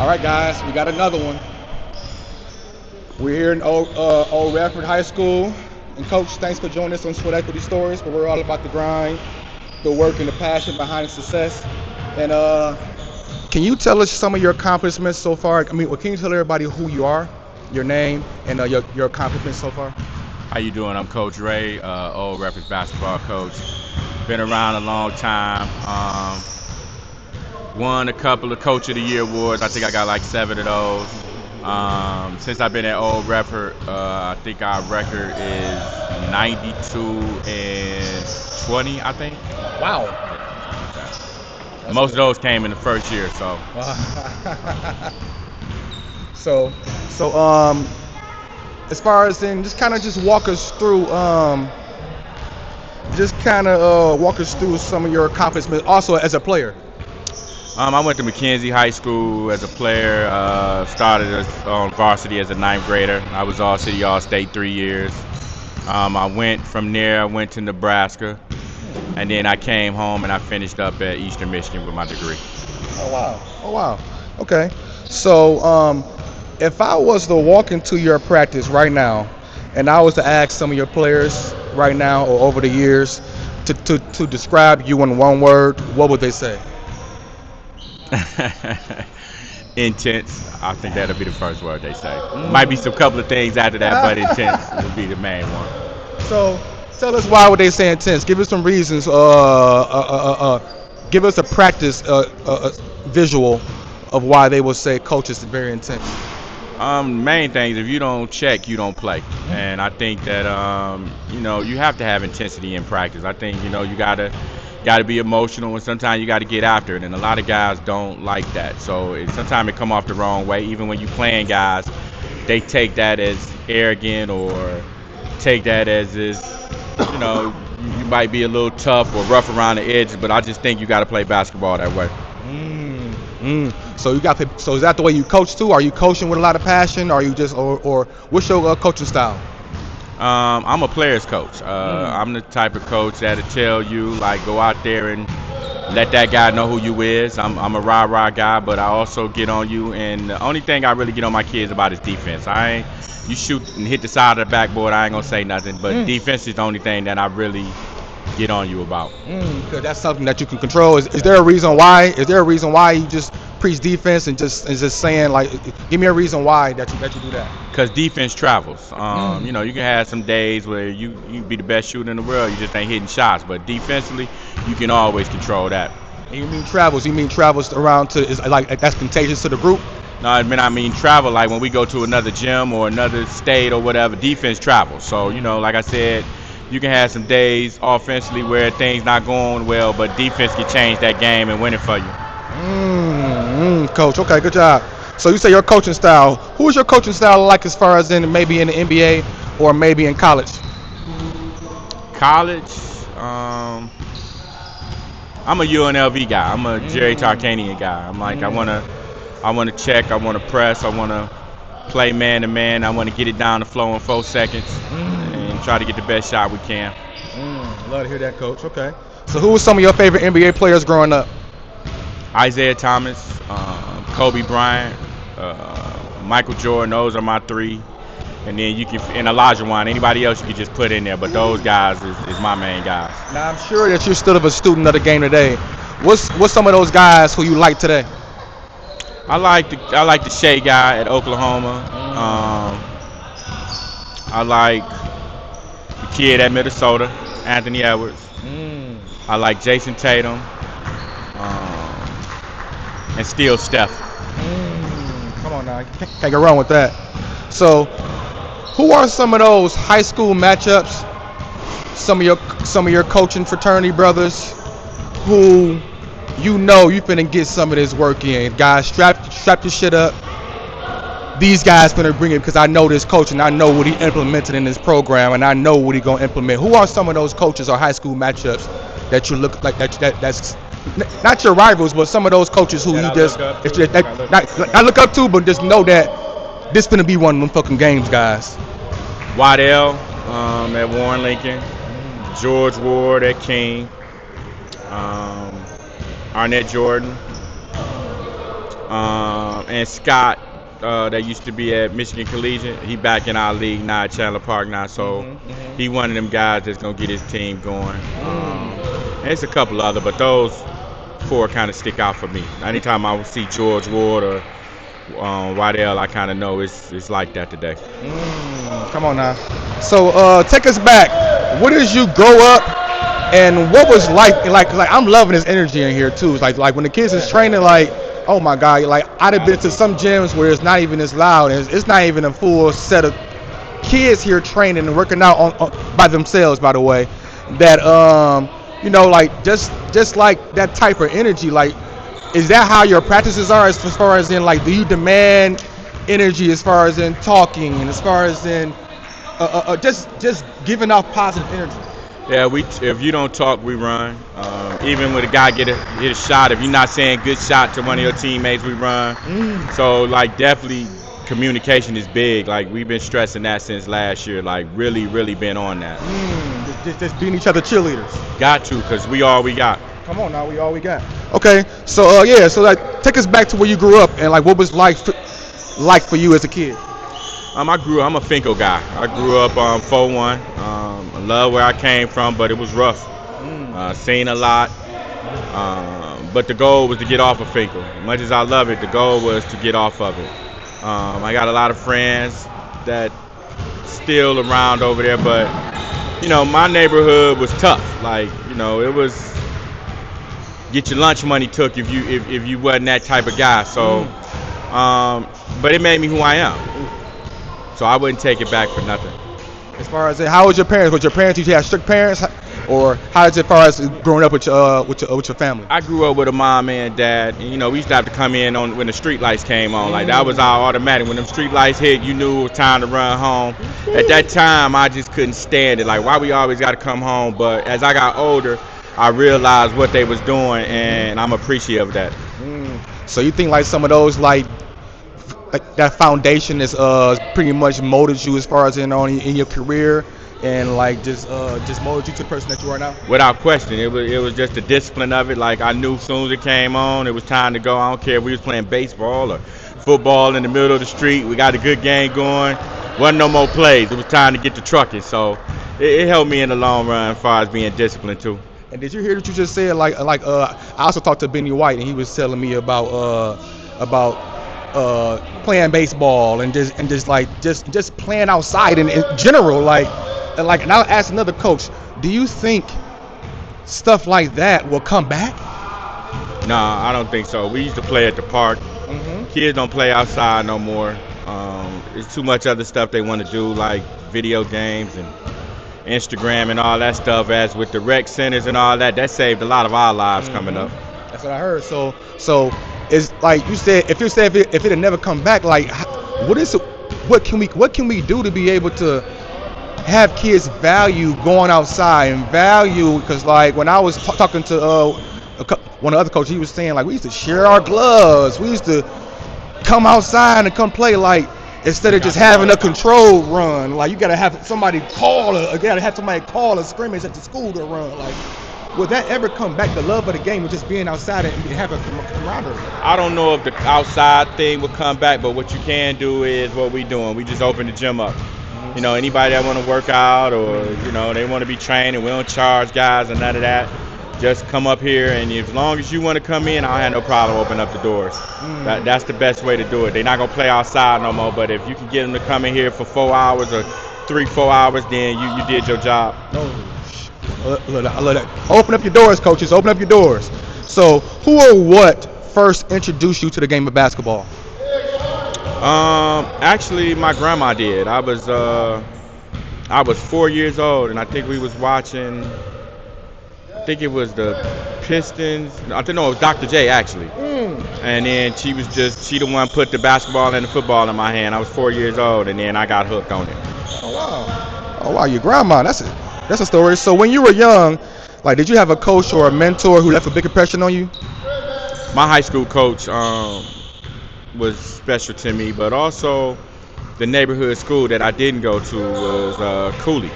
right, guys, we got another one. We're here in Old Radford High School. And Coach, thanks for joining us on Sweat Equity Stories, where we're all about the grind, the work, and the passion behind success. And can you tell us some of your accomplishments so far? I mean, can you tell everybody who you are, your name, and your accomplishments so far? How you doing? I'm Coach Ray, Old Radford basketball coach. Been around a long time. Won a couple of Coach of the Year awards. I think I got like 7 of those. Since I've been at Old Radford, I think our record is 92-20. I think. Wow. Most of those came in the first year, so. so, as far as then, just walk us through, walk us through some of your accomplishments, also as a player. I went to McKenzie High School as a player. Started on varsity as a 9th grader. I was All-City All-State 3 years. I went from there. I went to Nebraska. And then I came home and I finished up at Eastern Michigan with my degree. Oh wow. Okay. So if I was to walk into your practice right now and I was to ask some of your players right now or over the years to describe you in one word, what would they say? Intense. I think that'll be the first word they say. Might be some couple of things after that, but intense would be the main one. So tell us why would they say intense? Give us some reasons. Give us a practice visual of why they will say coach is very intense. Main thing is if you don't check, you don't play. And I think that you have to have intensity in practice. I think you gotta be emotional, and sometimes you got to get after it, and a lot of guys don't like that. So sometimes it come off the wrong way. Even when you playing guys, they take that as arrogant or take that as this, you might be a little tough or rough around the edges, but I just think you got to play basketball that way. So is that the way you coach too? Are you coaching with a lot of passion? Are you just or what's your coaching style? I'm a player's coach. I'm the type of coach that'll tell you, like, go out there and let that guy know who you is. I'm a rah-rah guy, but I also get on you. And the only thing I really get on my kids about is defense. You shoot and hit the side of the backboard, I ain't gonna say nothing. But defense is the only thing that I really get on you about. Because that's something that you can control. Is there a reason why? Is there a reason why you just preach defense and just saying, like, give me a reason why that you do that? Because defense travels. You can have some days where you be the best shooter in the world, you just ain't hitting shots. But defensively, you can always control that. And you mean travels? You mean travels around to is like that's contagious to the group? No, I mean travel. Like when we go to another gym or another state or whatever, defense travels. So like I said, you can have some days offensively where things not going well, but defense can change that game and win it for you. Coach, okay, good job. So you say your coaching style. Who is your coaching style like as far as maybe in the NBA or maybe in college? College, I'm a UNLV guy. I'm a Jerry Tarkanian guy. I'm like, I want to check, I want to press, I want to play man to man. I want to get it down the floor in 4 seconds and try to get the best shot we can. Love to hear that, Coach. Okay. So who were some of your favorite NBA players growing up? Isaiah Thomas, Kobe Bryant, Michael Jordan. Those are my 3. And then and Elijah Wan. Anybody else you could just put in there, but those guys is my main guys. Now I'm sure that you're still a student of the game today. What's some of those guys who you like today? I like the Shea guy at Oklahoma. I like the kid at Minnesota, Anthony Edwards. I like Jason Tatum. And still Steph. Come on now, can't go wrong with that. So, who are some of those high school matchups? Some of your coaching fraternity brothers, who you finna get some of this work in. Guys, strap your shit up. These guys finna bring it because I know this coach and I know what he implemented in this program and I know what he gonna implement. Who are some of those coaches or high school matchups that you look like that's not your rivals, but some of those coaches who not look up to, but just know that this finna be one of them fucking games, guys. Waddell at Warren Lincoln, George Ward at King, Arnett Jordan, and Scott, that used to be at Michigan Collegiate. He back in our league now at Chandler Park now, so he one of them guys that's gonna get his team going. And it's a couple other, but those 4 kind of stick out for me. Anytime I see George Ward or Waddell, I kind of know it's like that today. Come on now. So take us back. What did you grow up, and what was life like? Like I'm loving this energy in here too. It's like when the kids is training, like oh my God, like I'd have been to some gyms where it's not even as loud, and it's not even a full set of kids here training and working out on by themselves. By the way, that you know, like just like that type of energy. Like, is that how your practices are as far as in like, do you demand energy as far as in talking and as far as in just giving off positive energy? Yeah, if you don't talk, we run. Even when a guy get a shot, if you're not saying good shot to one of your teammates, we run. So like definitely communication is big. Like we've been stressing that since last year. Like really been on that. Just being each other cheerleaders. Got to, cause we all we got. Come on now, we all we got. Okay, so yeah, so like take us back to where you grew up and like what was like for you as a kid. I'm a Finko guy. I grew up on 4-1. I love where I came from, but it was rough. Seen a lot, but the goal was to get off of Finko. As much as I love it, the goal was to get off of it. I got a lot of friends that still around over there, but you know, my neighborhood was tough. Like, you know, it was get your lunch money took if you wasn't that type of guy. So, but it made me who I am. So I wouldn't take it back for nothing. As far as how was your parents? Was your parents, did you have strict parents, or how is it as far as growing up with your family? I grew up with a mom and dad. And, you know, we used to have to come in on when the street lights came on. Like that was our automatic. When them street lights hit, you knew it was time to run home. At that time, I just couldn't stand it. Like why we always got to come home. But as I got older, I realized what they was doing, and I'm appreciative of that. So you think like some of those like that foundation is pretty much molded you as far as in your career, and like just molded you to the person that you are now? Without question, it was just the discipline of it. Like I knew as soon as it came on, it was time to go. I don't care if we was playing baseball or football in the middle of the street. We got a good game going. Wasn't no more plays. It was time to get to trucking. So it helped me in the long run as far as being disciplined too. And did you hear what you just said? Like I also talked to Benny White, and he was telling me about playing baseball and just playing outside in general. And I'll ask another coach, do you think stuff like that will come back? Nah, I don't think so. We used to play at the park. Kids don't play outside no more. There's too much other stuff they want to do, like video games and Instagram and all that stuff. As with the rec centers and all that, that saved a lot of our lives coming up. That's what I heard. So it's like you said, if it had never come back, like what can we do to be able to have kids value going outside and value? Because like when I was talking to one of the other coaches, he was saying like we used to share our gloves, we used to come outside and come play, like instead of just having a controlled run. Like you gotta have somebody call a scrimmage at the school to run. Like, would that ever come back? The love of the game of just being outside and having camaraderie. I don't know if the outside thing would come back, but what you can do is what we doing. We just open the gym up. You know, anybody that want to work out or you know they want to be trained, and we don't charge guys and none of that. Just come up here, and as long as you want to come in, I have no problem opening up the doors. That's the best way to do it. They're not gonna play outside no more, but if you can get them to come in here for 4 hours or 3-4 hours, then you did your job. I love that. Open up your doors, coaches. Open up your doors. So, who or what first introduced you to the game of basketball? Actually, my grandma did. I was 4 years old, and I think we was watching. I think it was the Pistons. I think no, it was Dr. J actually. And then she the one put the basketball and the football in my hand. I was 4 years old, and then I got hooked on it. Oh wow, your grandma. That's a story. So when you were young, like, did you have a coach or a mentor who left a big impression on you? My high school coach was special to me, but also the neighborhood school that I didn't go to was Cooley.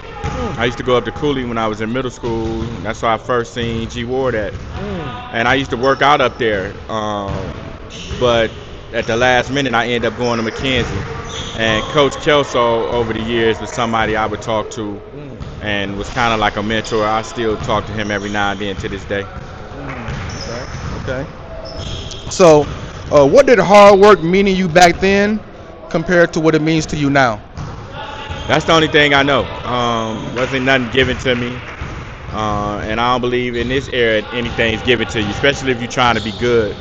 I used to go up to Cooley when I was in middle school. That's where I first seen G. Ward at. And I used to work out up there. but at the last minute I ended up going to Mackenzie. And Coach Kelso over the years was somebody I would talk to and was kind of like a mentor. I still talk to him every now and then to this day. Okay. So, what did hard work mean to you back then compared to what it means to you now? That's the only thing I know. Wasn't nothing given to me. And I don't believe in this era anything's given to you, especially if you're trying to be good.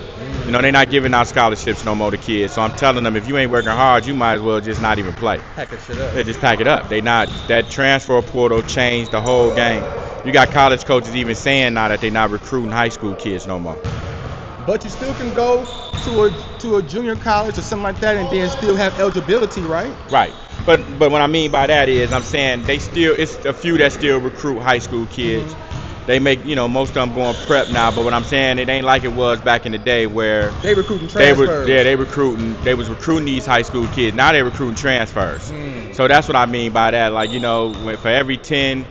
You know, they're not giving out scholarships no more to kids. So I'm telling them, if you ain't working hard, you might as well just not even play. Pack that shit up. They just pack it up. That transfer portal changed the whole game. You got college coaches even saying now that they're not recruiting high school kids no more. But you still can go to a junior college or something like that and then still have eligibility, right? Right. But what I mean by that is I'm saying it's a few that still recruit high school kids. They make, most of them going prep now, but what I'm saying, it ain't like it was back in the day where they recruiting transfers. They was recruiting these high school kids. Now they recruiting transfers. So that's what I mean by that. Like, for every 10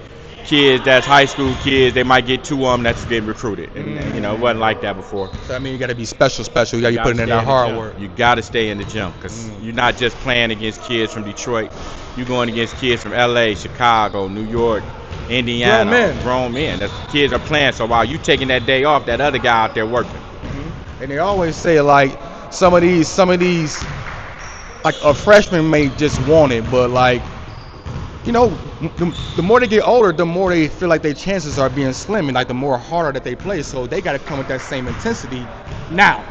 kids that's high school kids, they might get 2 of them that's getting recruited. And, it wasn't like that before. So, I mean, you got to be special. You got to be putting in that hard work. You got to stay in the gym because you're not just playing against kids from Detroit. You're going against kids from L.A., Chicago, New York, Indiana. Grown men. The kids are playing. So while you taking that day off, that other guy out there working. And they always say, like, some of these, like a freshman may just want it, but like, the more they get older, the more they feel like their chances are being slim, and like the more harder that they play. So they got to come with that same intensity now.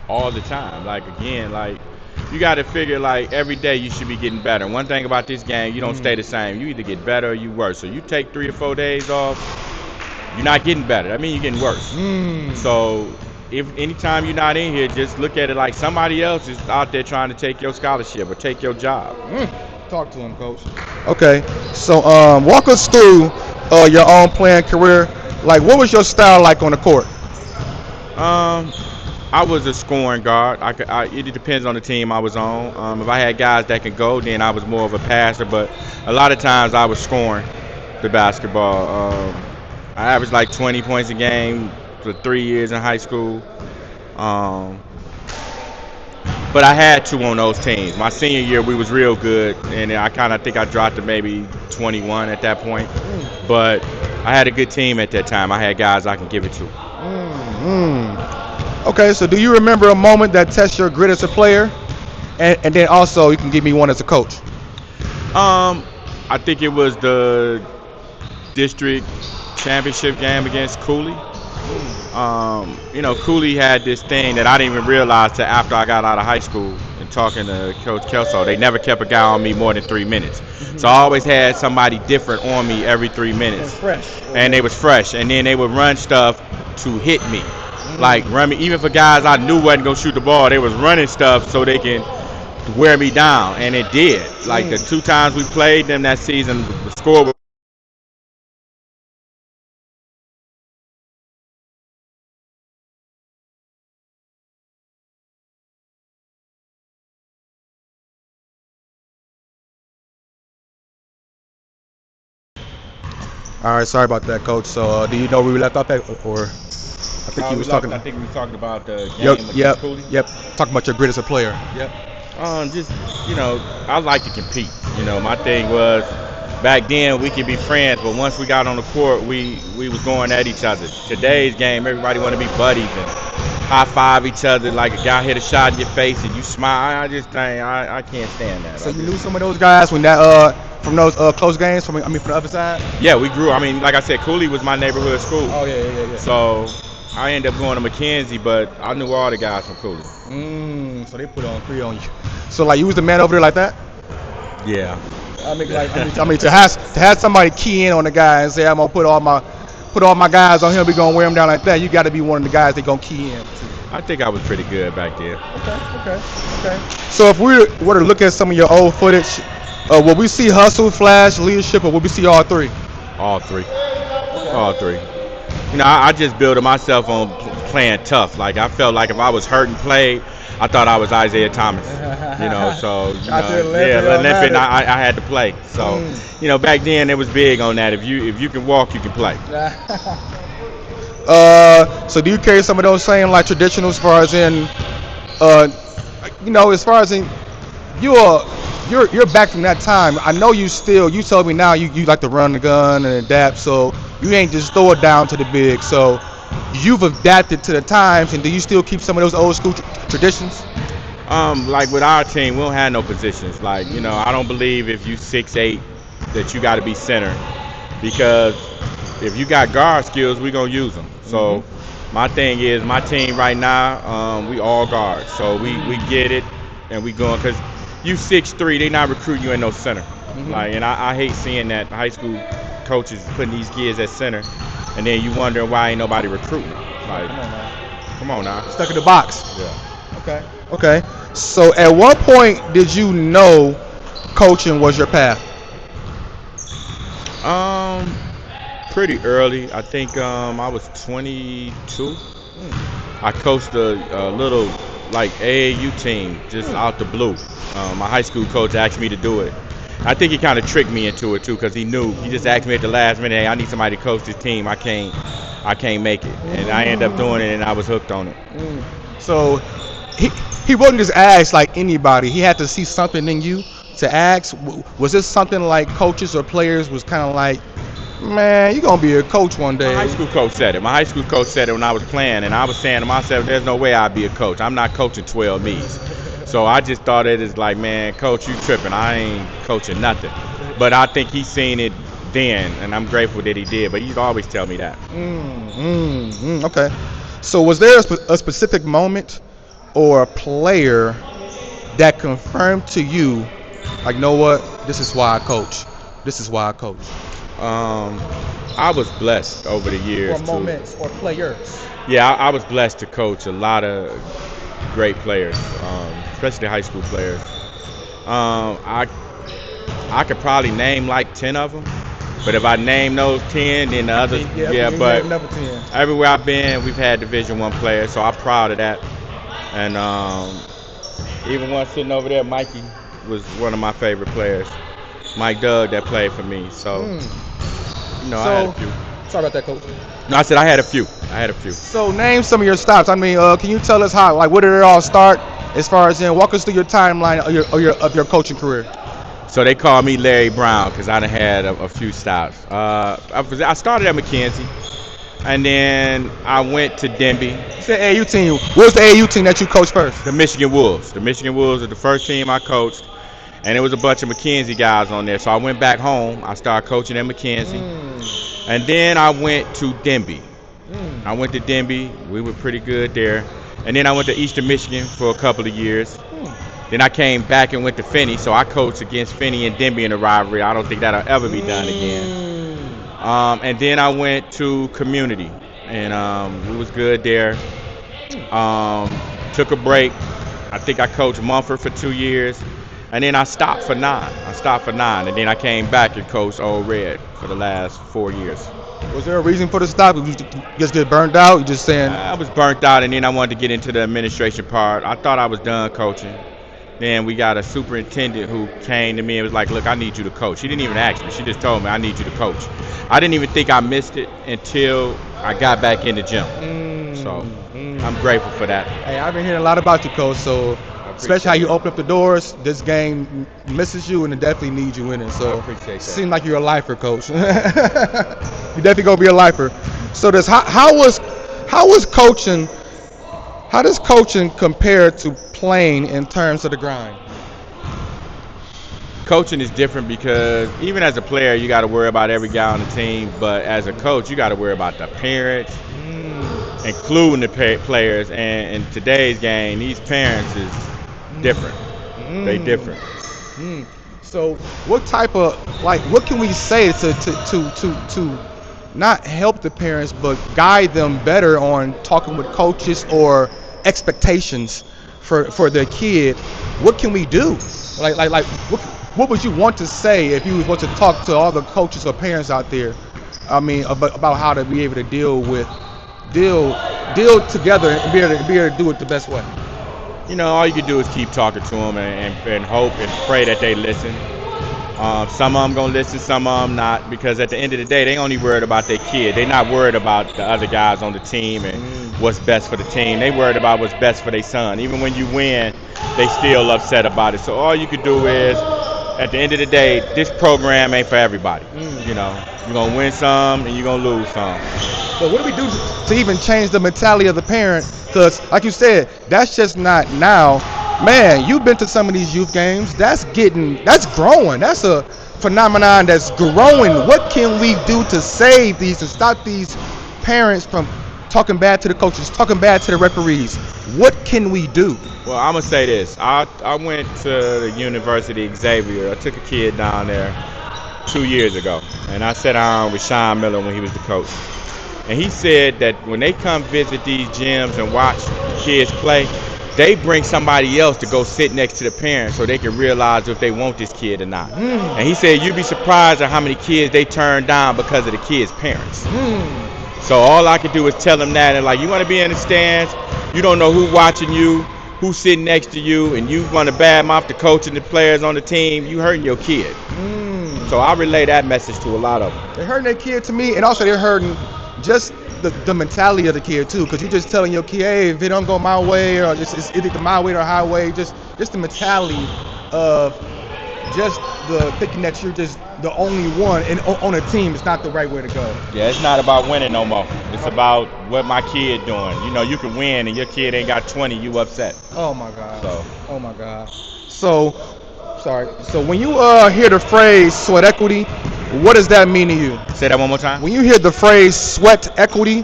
All the time. Like, again, you got to figure, every day you should be getting better. One thing about this game, you don't stay the same. You either get better or you worse. So you take 3 or 4 days off, you're not getting better. That means you're getting worse. So if anytime you're not in here, just look at it like somebody else is out there trying to take your scholarship or take your job. Talk to him, coach. Okay, so walk us through your own playing career. Like, what was your style like on the court? I was a scoring guard. It depends on the team I was on. If I had guys that could go, then I was more of a passer. But a lot of times I was scoring the basketball. I averaged like 20 points a game for 3 years in high school. But I had to on those teams. My senior year, we was real good, and I kind of think I dropped to maybe 21 at that point. But I had a good team at that time. I had guys I can give it to. Okay, so do you remember a moment that tests your grit as a player? And then also, you can give me one as a coach. I think it was the district championship game against Cooley. Cooley had this thing that I didn't even realize till after I got out of high school and talking to Coach Kelso. They never kept a guy on me more than 3 minutes. So I always had somebody different on me every 3 minutes. And they was fresh. And then they would run stuff to hit me. Like run me, even for guys I knew wasn't gonna shoot the ball, they was running stuff so they can wear me down. And it did. Like the 2 times we played them that season, the score was All right, sorry about that, coach. So, do you know where we left off at, or I think he was talking. I think we was talking about the game against Cooley. Yep. Talking about your grit as a player. Yep. I like to compete. My thing was back then we could be friends, but once we got on the court, we was going at each other. Today's game, everybody want to be buddies and high five each other. Like a guy hit a shot in your face and you smile. I just think I can't stand that. So you knew some of those guys when that from those close games from the other side? Yeah, we grew. Like I said, Cooley was my neighborhood school. Oh yeah. So I ended up going to Mackenzie, but I knew all the guys from Cooley. So they put on 3 on you. So like you was the man over there like that? Yeah. To have somebody key in on the guy and say I'm gonna put all my guys on him, we gonna wear him down like that. You got to be one of the guys they gonna key in. I think I was pretty good back then. Okay. So if we were to look at some of your old footage, will we see hustle, flash, leadership, or will we see all 3? All 3. All 3. I just built myself on playing tough. Like I felt like if I was hurt and played, I thought I was Isaiah Thomas. Limping, I had to play. So, back then it was big on that. If you can walk, you can play. So do you carry some of those same like traditionals as far as in Uh, as far as you're you're back from that time. I know you told me now you like to run the gun and adapt, so you ain't just throw it down to the big. So you've adapted to the times, and do you still keep some of those old school traditions? Like with our team, we don't have no positions. Like, I don't believe if you 6'8" that you got to be center, because if you got guard skills, we gonna use them. So my thing is, my team right now, we all guards. So we get it, and we going, because you 6'3", they not recruiting you in no center. Like, and I hate seeing that high school coaches putting these kids at center, and then you wondering why ain't nobody recruiting them. Like, come on now. Stuck in the box. Yeah. Okay. So at what point did you know coaching was your path? Pretty early. I think I was 22. I coached a little like AAU team just out the blue. My high school coach asked me to do it. I think he kind of tricked me into it too, because he knew. He just asked me at the last minute, "Hey, I need somebody to coach this team. I can't make it," and I ended up doing it, and I was hooked on it. So he wouldn't just ask like anybody. He had to see something in you to ask. Was this something like coaches or players was kind of like, man, you're gonna be a coach one day? My high school coach said it. My high school coach said it when I was playing, and I was saying to myself, "There's no way I'd be a coach. I'm not coaching 12 me's." So I just thought it is like, man, coach, you tripping. I ain't coaching nothing. But I think he seen it then, and I'm grateful that he did. But he'd always tell me that. Okay. So was there a specific moment or a player that confirmed to you, like, know what, this is why I coach. This is why I coach. I was blessed over the years. Or moments or players. Yeah, I was blessed to coach a lot of great players, especially high school players. I could probably name like 10 of them, but if I name those 10, then the others, but everywhere I've been, we've had Division I players, so I'm proud of that. And even one sitting over there, Mikey was one of my favorite players. Mike Doug that played for me, so I had a few. Sorry about that, coach. No, I said I had a few. So name some of your stops. I mean, can you tell us how, like, where did it all start? As far as walk us through your timeline of your coaching career. So they call me Larry Brown because I done had a few stops. I started at McKenzie, and then I went to Denby. You said AAU team. What was the AAU team that you coached first? The Michigan Wolves. The Michigan Wolves are the first team I coached, and it was a bunch of McKenzie guys on there. So I went back home. I started coaching at McKenzie, and then I went to Denby. I went to Denby. We were pretty good there. And then I went to Eastern Michigan for a couple of years. Then I came back and went to Finney, so I coached against Finney and Denby in the rivalry. I don't think that'll ever be done again. And then I went to Community, and we was good there. Took a break. I think I coached Mumford for 2 years, and then I stopped for 9. And then I came back and coached Old Red for the last 4 years. Was there a reason for the stop? You just get burned out? You just saying? I was burnt out, and then I wanted to get into the administration part. I thought I was done coaching. Then we got a superintendent who came to me and was like, "Look, I need you to coach." She didn't even ask me. She just told me, "I need you to coach." I didn't even think I missed it until I got back in the gym. So I'm grateful for that. Hey, I've been hearing a lot about you, Coach. So especially how you open up the doors. This game misses you, and it definitely needs you in it. So I appreciate that. Seems like you're a lifer, Coach. You definitely gonna be a lifer. So how was coaching? How does coaching compare to playing in terms of the grind? Coaching is different because even as a player, you got to worry about every guy on the team. But as a coach, you got to worry about the parents, including the players. And in today's game, these parents is different. They different. So what type of, like, what can we say to not help the parents but guide them better on talking with coaches or expectations for their kid? What can we do? Like what would you want to say if you was to talk to all the coaches or parents out there? I mean, about how to be able to deal together and be able to do it the best way. All you can do is keep talking to them and hope and pray that they listen. Some of them gonna listen, some of them not, because at the end of the day, they only worried about their kid. They're not worried about the other guys on the team and what's best for the team. They worried about what's best for their son. Even when you win, they still upset about it. So all you could do is, at the end of the day, this program ain't for everybody. You know, you're going to win some and you're going to lose some. But what do we do to even change the mentality of the parent? Because, like you said, that's just not now. Man, you've been to some of these youth games. That's growing. That's a phenomenon that's growing. What can we do to save these and stop these parents from talking bad to the coaches, talking bad to the referees? What can we do? Well, I'm going to say this. I went to the University of Xavier. I took a kid down there 2 years ago, and I sat down with Sean Miller when he was the coach. And he said that when they come visit these gyms and watch kids play, they bring somebody else to go sit next to the parents so they can realize if they want this kid or not. And he said you'd be surprised at how many kids they turn down because of the kids' parents. So all I could do is tell them that, and like, you want to be in the stands, you don't know who's watching you, who's sitting next to you, and you want to badmouth the coach and the players on the team, you hurting your kid. So I relay that message to a lot of them. They're hurting their kid to me, and also they're hurting just the mentality of the kid too, because you're just telling your kid, hey, if it don't go my way, or it's either my way or highway, just the mentality of just the thinking that you're just the only one and on a team is not the right way to go. Yeah, it's not about winning no more. It's about what my kid doing. You know, you can win and your kid ain't got 20, you upset. Oh my God. So. Oh my God. So when you hear the phrase sweat equity, what does that mean to you? Say that one more time. When you hear the phrase sweat equity,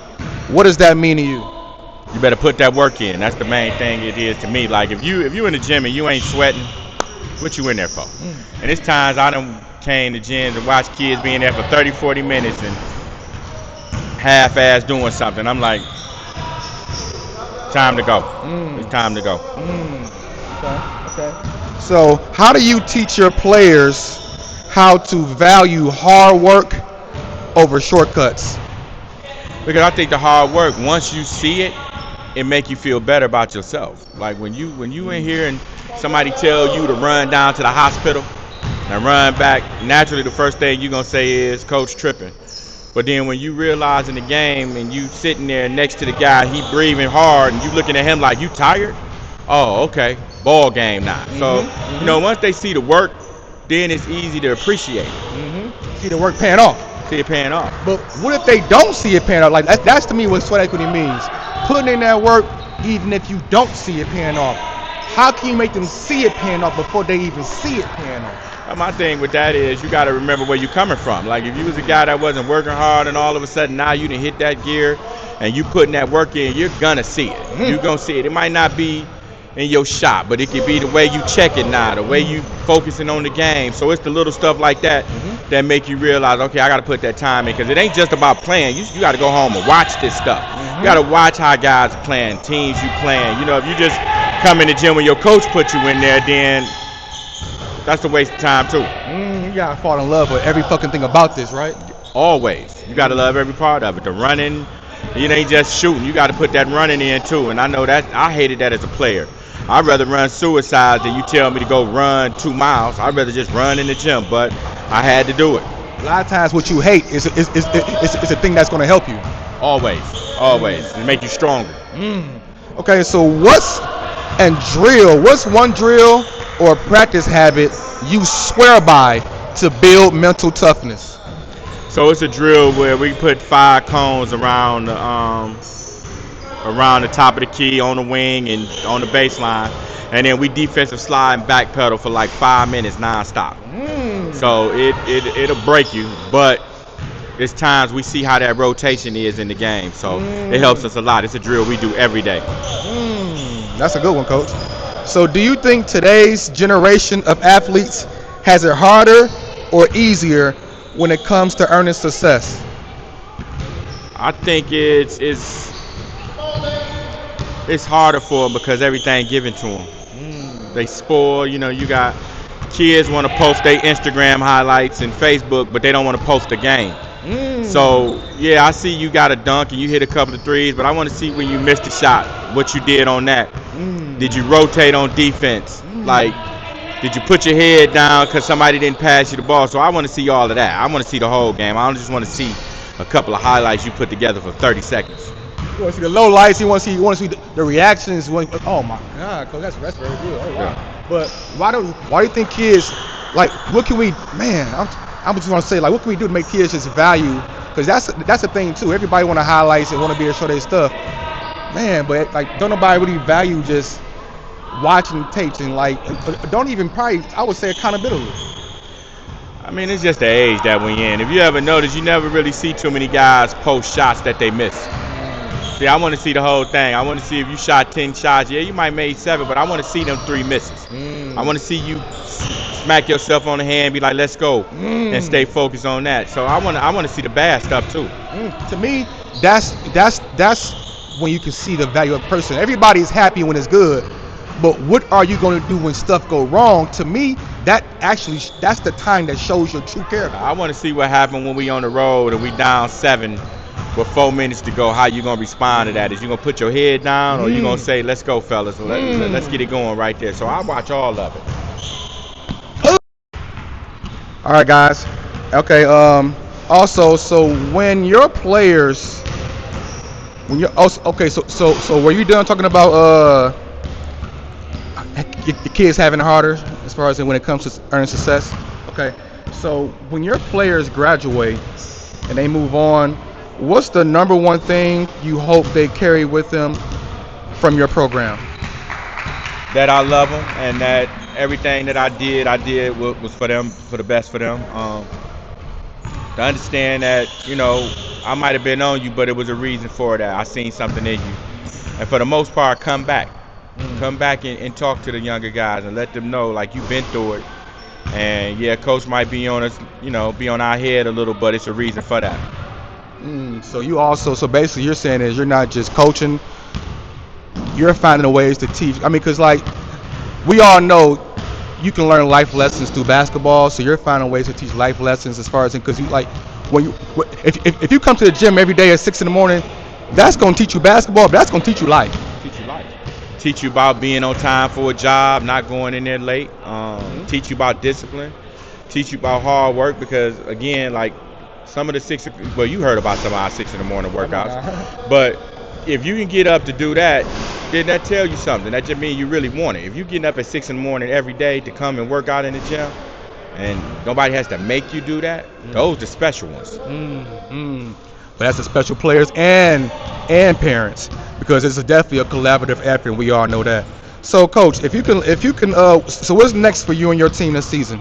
what does that mean to you? You better put that work in. That's the main thing it is to me. Like if you in the gym and you ain't sweating, what you in there for? And it's times I done came to gyms and watched kids being there for 30, 40 minutes and half-ass doing something. I'm like, time to go. It's time to go. Okay. So how do you teach your players how to value hard work over shortcuts? Because I think the hard work, once you see it, it make you feel better about yourself. Like when you in here and somebody tell you to run down to the hospital and run back, naturally the first thing you're going to say is, Coach tripping. But then when you realize in the game and you sitting there next to the guy, he breathing hard and you looking at him like, you tired? Oh, okay, ball game now. So, you know, once they see the work, then it's easy to appreciate it. See the work paying off. See it paying off. But what if they don't see it paying off? Like that's to me what sweat equity means. Putting in that work even if you don't see it paying off. How can you make them see it paying off before they even see it paying off? My thing with that is you got to remember where you're coming from. Like if you was a guy that wasn't working hard and all of a sudden now you done hit that gear and you putting that work in, you're going to see it. You're going to see it. It might not be in your shot, but it could be the way you check it now, the way you focusing on the game. So it's the little stuff like that that make you realize, okay, I got to put that time in, because it ain't just about playing. You got to go home and watch this stuff. You got to watch how guys are playing, teams you playing. You know, if you just come in the gym when your coach put you in there, then that's a waste of time too. You got to fall in love with every fucking thing about this, right? Always. You got to love every part of it. The running, it ain't just shooting. You got to put that running in too. And I know that I hated that as a player. I'd rather run suicide than you tell me to go run 2 miles. I'd rather just run in the gym, but I had to do it. A lot of times what you hate is a thing that's going to help you. Always. And make you stronger. Okay, so what's one drill or practice habit you swear by to build mental toughness? So it's a drill where we put 5 cones around the top of the key, on the wing, and on the baseline, and then we defensive slide and back pedal for like 5 minutes nonstop. So it'll break you, but it's times we see how that rotation is in the game, so it helps us a lot. It's a drill we do every day. That's a good one, Coach. So do you think today's generation of athletes has it harder or easier when it comes to earning success? I think it's harder for them because everything given to them. They spoil, you know, you got kids want to post their Instagram highlights and Facebook, but they don't want to post the game. So, yeah, I see you got a dunk and you hit a couple of threes, but I want to see when you missed a shot, what you did on that. Did you rotate on defense? Like, did you put your head down because somebody didn't pass you the ball? So I want to see all of that. I want to see the whole game. I don't just want to see a couple of highlights you put together for 30 seconds. You want to see the low lights. You want to see the reactions. Oh my God, Coach, that's very good. Oh wow. But why do you think kids like? What can we? Man, I'm just want to say like, what can we do to make kids just value? Because that's the thing too. Everybody want to highlights and want to be able to show their stuff. Man, but like, don't nobody really value just watching tapes and like, don't even probably. I would say accountability. I mean, it's just the age that we in. If you ever notice, you never really see too many guys post shots that they miss. See, I want to see the whole thing. I want to see if you shot 10 shots. Yeah, you might made 7, but I want to see them 3 misses. I want to see you smack yourself on the hand, be like, let's go, and stay focused on that. So I want to see the bad stuff too. To me, that's when you can see the value of a person. Everybody's happy when it's good, but what are you going to do when stuff go wrong? To me, that's the time that shows your true character. I want to see what happened when we on the road and we down 7 with 4 minutes to go. How you gonna respond to that? Is you gonna put your head down, or you gonna say, "Let's go, fellas, let's get it going right there"? So I watch all of it. All right, guys. Okay. Also, so when your players, when you're also okay, so were you done talking about your kids having it harder as far as when it comes to earning success? Okay. So when your players graduate and they move on, what's the number one thing you hope they carry with them from your program? That I love them, and that everything that I did was for them, for the best for them. To understand that, I might have been on you, but it was a reason for that. I seen something in you. And for the most part, come back. Come back and talk to the younger guys and let them know, like, you've been through it. And yeah, coach might be on us, be on our head a little, but it's a reason for that. So basically you're saying is you're not just coaching, you're finding ways to teach. I mean, because like we all know you can learn life lessons through basketball, so you're finding ways to teach life lessons as far as, because you like, if you come to the gym every day at 6 in the morning, that's going to teach you basketball, but that's going to teach you life. Teach you about being on time for a job, not going in there late. Teach you about discipline. Teach you about hard work, because again, like, some of the you heard about some of our 6 in the morning workouts. But if you can get up to do that, then that tell you something. That just means you really want it. If you're getting up at 6 in the morning every day to come and work out in the gym, and nobody has to make you do that, those are the special ones. But that's the special players and parents, because it's definitely a collaborative effort, and we all know that. So, Coach, if you can, so what's next for you and your team this season?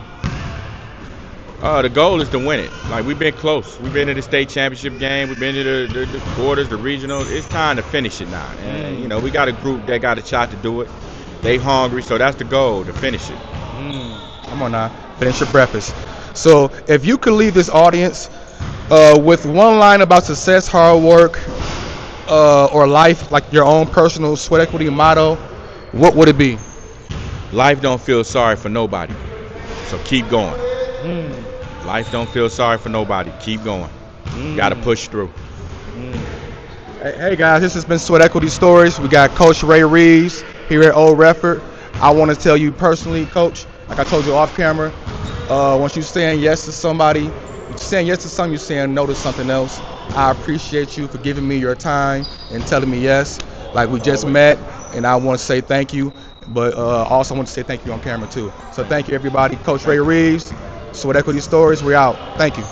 The goal is to win it. Like, we've been close. We've been to the state championship game. We've been to the quarters, the regionals. It's time to finish it now. And, we got a group that got a shot to do it. They hungry, so that's the goal, to finish it. Come on now, finish your breakfast. So if you could leave this audience with one line about success, hard work, or life, like your own personal sweat equity motto, what would it be? Life don't feel sorry for nobody, so keep going. Life don't feel sorry for nobody. Keep going. You got to push through. Hey guys, this has been Sweat Equity Stories. We got Coach Ray Reeves here at Old Redford. I want to tell you personally, Coach, like I told you off camera, once you're saying yes to somebody, you're saying yes to something, you're saying no to something else. I appreciate you for giving me your time and telling me yes. Like, we just met, and I want to say thank you, but also want to say thank you on camera too. So thank you, everybody. Coach Ray Reeves, Sweat Equity Stories, we're out. Thank you.